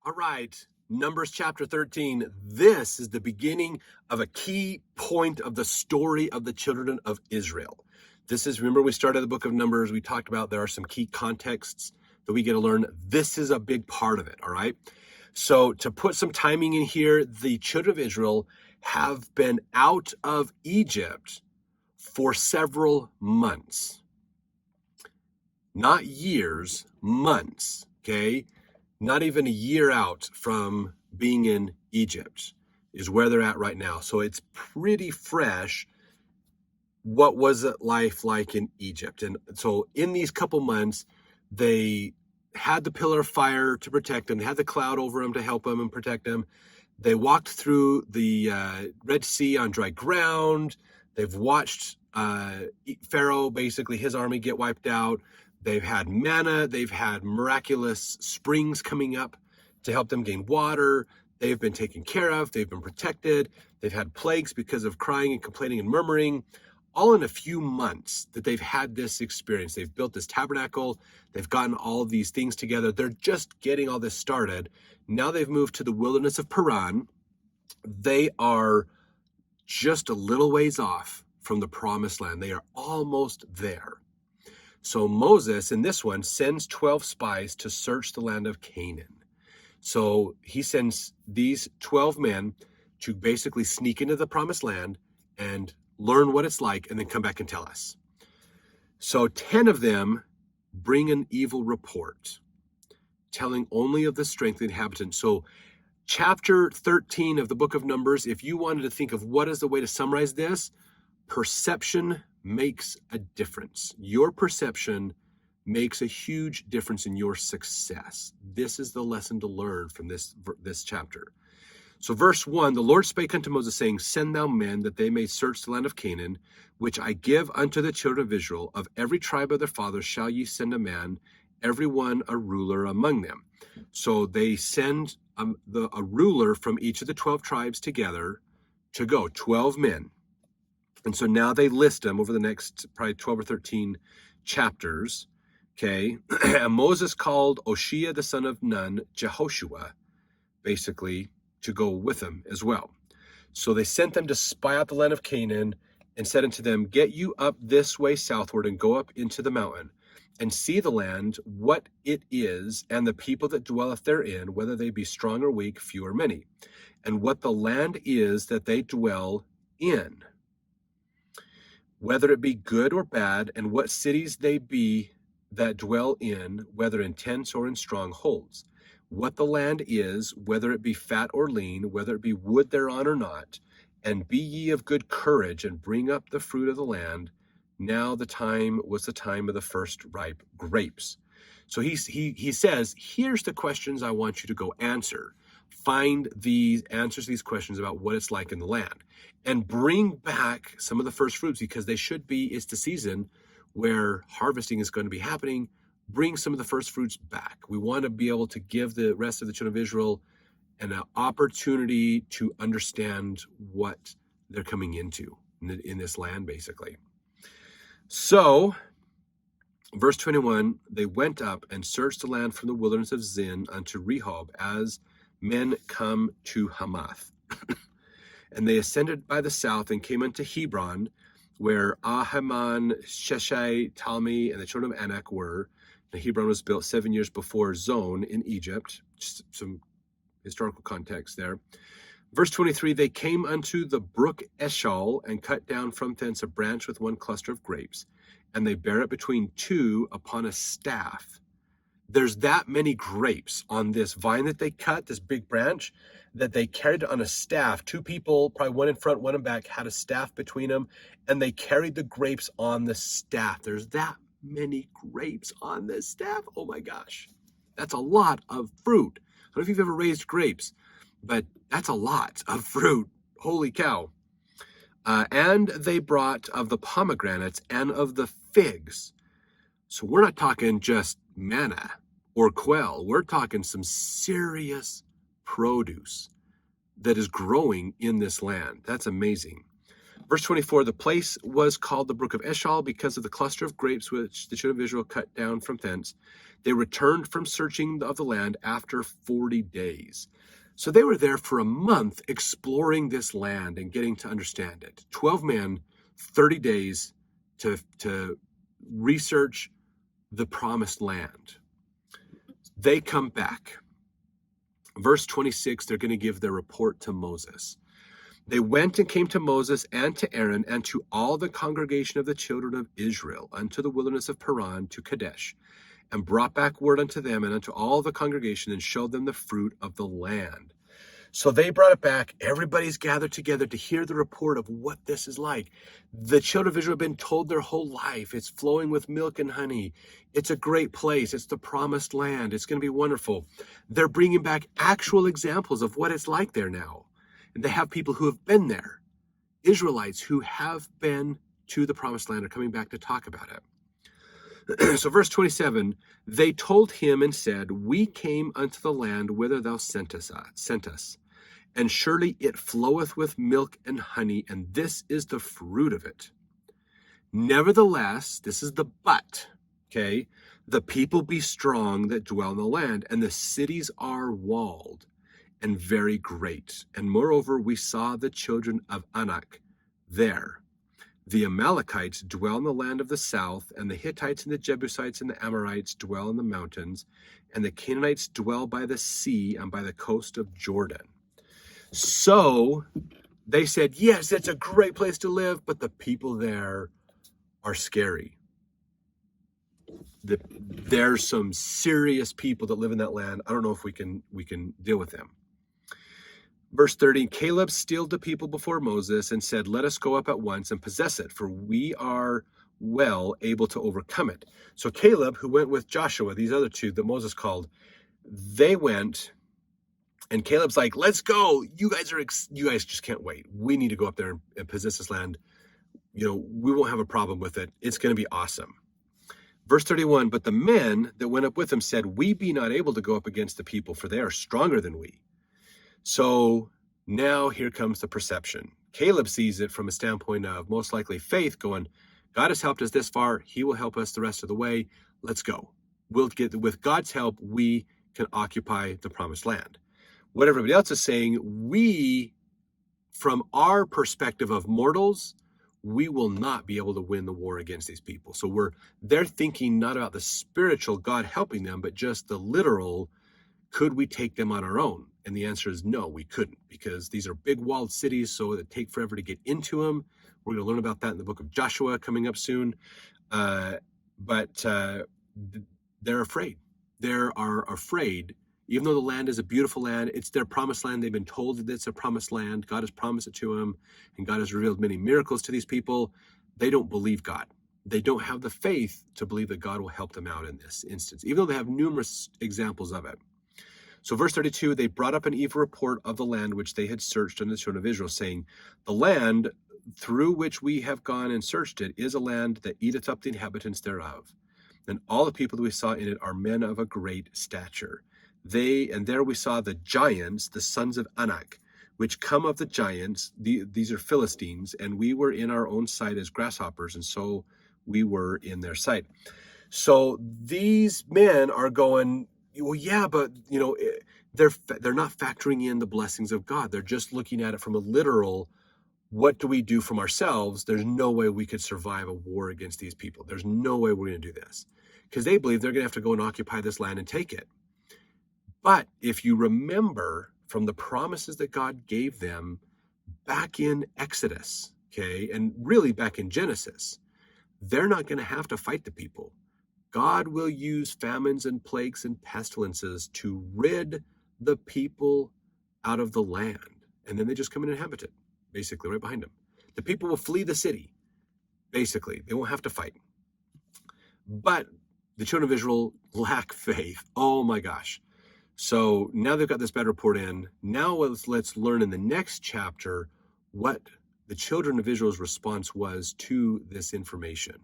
All right, Numbers chapter 13. This is the beginning of a key point of the story of the children of Israel. Remember, we started the book of Numbers. We talked about there are some key contexts that we get to learn. This is a big part of it, all right? So to put some timing in here, the children of Israel have been out of Egypt for several months. Not years, months, okay? Not even a year out from being in Egypt is where they're at right now. So it's pretty fresh. What was life like in Egypt? And so in these couple months, they had the pillar of fire to protect them. They had the cloud over them to help them and protect them. They walked through the Red Sea on dry ground. They've watched Pharaoh, basically his army, get wiped out. They've had manna. They've had miraculous springs coming up to help them gain water. They've been taken care of. They've been protected. They've had plagues because of crying and complaining and murmuring. All in a few months that they've had this experience. They've built this tabernacle. They've gotten all of these things together. They're just getting all this started. Now they've moved to the wilderness of Paran. They are just a little ways off from the promised land. They are almost there. So Moses, in this one, sends 12 spies to search the land of Canaan. So he sends these 12 men to basically sneak into the promised land and learn what it's like, and then come back and tell us. So 10 of them bring an evil report, telling only of the strength of the inhabitants. So chapter 13 of the book of Numbers, if you wanted to think of what is the way to summarize this, perception makes a difference. Your perception makes a huge difference in your success. This is the lesson to learn from this chapter. So verse 1, the Lord spake unto Moses, saying, Send thou men, that they may search the land of Canaan, which I give unto the children of Israel. Of every tribe of their fathers shall ye send a man, every one a ruler among them. So they send a ruler from each of the 12 tribes together to go, 12 men. And so now they list them over the next probably 12 or 13 chapters, okay? And Moses called Oshea the son of Nun, Jehoshua, basically, to go with them as well. So they sent them to spy out the land of Canaan and said unto them, Get you up this way southward and go up into the mountain and see the land, what it is, and the people that dwelleth therein, whether they be strong or weak, few or many, and what the land is that they dwell in, whether it be good or bad, and what cities they be that dwell in, whether in tents or in strongholds. What the land is, whether it be fat or lean, whether it be wood thereon or not, and be ye of good courage, and bring up the fruit of the land. Now the time was the time of the first ripe grapes. So he says, here's the questions I want you to go answer. Find these answers to these questions about what it's like in the land, and bring back some of the first fruits, because it's the season where harvesting is going to be happening. Bring some of the first fruits back. We want to be able to give the rest of the children of Israel an opportunity to understand what they're coming into in this land, basically. So, verse 21, they went up and searched the land from the wilderness of Zin unto Rehob, as men come to Hamath. And they ascended by the south and came unto Hebron, where Ahiman, Sheshai, Talmi, and the children of Anak were. Now, Hebron was built 7 years before Zon in Egypt. Just some historical context there. Verse 23, they came unto the brook Eshal, and cut down from thence a branch with one cluster of grapes, and they bare it between two upon a staff. There's that many grapes on this vine that they cut, this big branch, that they carried on a staff. Two people, probably one in front, one in back, had a staff between them, and they carried the grapes on the staff. There's that many grapes on this staff. Oh my gosh, that's a lot of fruit. I don't know if you've ever raised grapes, but that's a lot of fruit. Holy cow. And they brought of the pomegranates and of the figs. So we're not talking just manna or quail. We're talking some serious produce that is growing in this land. That's amazing. Verse 24, the place was called the brook of Eshcol because of the cluster of grapes which the children of Israel cut down from thence. They returned from searching of the land after 40 days. So they were there for a month exploring this land and getting to understand it. 12 men, 30 days to research the promised land. They come back. Verse 26, they're going to give their report to Moses. They went and came to Moses and to Aaron and to all the congregation of the children of Israel unto the wilderness of Paran to Kadesh, and brought back word unto them and unto all the congregation, and showed them the fruit of the land. So they brought it back. Everybody's gathered together to hear the report of what this is like. The children of Israel have been told their whole life, it's flowing with milk and honey. It's a great place. It's the promised land. It's going to be wonderful. They're bringing back actual examples of what it's like there now. And they have people who have been there. Israelites who have been to the promised land are coming back to talk about it. So verse 27, they told him and said, we came unto the land whither thou sent us, and surely it floweth with milk and honey, and this is the fruit of it. Nevertheless, this is the but, okay? The people be strong that dwell in the land, and the cities are walled and very great. And moreover, we saw the children of Anak there. The Amalekites dwell in the land of the south, and the Hittites and the Jebusites and the Amorites dwell in the mountains, and the Canaanites dwell by the sea and by the coast of Jordan. So they said, yes, it's a great place to live, but the people there are scary. There's some serious people that live in that land. I don't know if we can deal with them. Verse 30, Caleb stilled the people before Moses and said, let us go up at once and possess it, for we are well able to overcome it. So Caleb, who went with Joshua, these other two that Moses called, they went, and Caleb's like, let's go. You guys just can't wait. We need to go up there and possess this land. We won't have a problem with it. It's going to be awesome. Verse 31, but the men that went up with him said, we be not able to go up against the people, for they are stronger than we. So now here comes the perception. Caleb sees it from a standpoint of most likely faith, going, God has helped us this far. He will help us the rest of the way. Let's go. With God's help, we can occupy the promised land. What everybody else is saying, we, from our perspective of mortals, we will not be able to win the war against these people. So they're thinking not about the spiritual God helping them, but just the literal, could we take them on our own? And the answer is no, we couldn't, because these are big walled cities, so it take forever to get into them. We're going to learn about that in the book of Joshua coming up soon. But they're afraid. They are afraid, even though the land is a beautiful land. It's their promised land. They've been told that it's a promised land. God has promised it to them, and God has revealed many miracles to these people. They don't believe God. They don't have the faith to believe that God will help them out in this instance, even though they have numerous examples of it. So verse 32, they brought up an evil report of the land which they had searched unto the children of Israel, saying, the land through which we have gone and searched it is a land that eateth up the inhabitants thereof. And all the people that we saw in it are men of a great stature. And there we saw the giants, the sons of Anak, which come of the giants. These are Philistines, and we were in our own sight as grasshoppers, and so we were in their sight. So these men are going, well, yeah, but they're not factoring in the blessings of God. They're just looking at it from a literal, what do we do from ourselves? There's no way we could survive a war against these people. There's no way we're going to do this, because they believe they're going to have to go and occupy this land and take it. But if you remember from the promises that God gave them back in Exodus, okay, and really back in Genesis, they're not going to have to fight the people. God will use famines and plagues and pestilences to rid the people out of the land. And then they just come and inhabit it, basically, right behind them. The people will flee the city, basically. They won't have to fight. But the children of Israel lack faith. Oh my gosh. So now they've got this bad report in. Now let's learn in the next chapter what the children of Israel's response was to this information.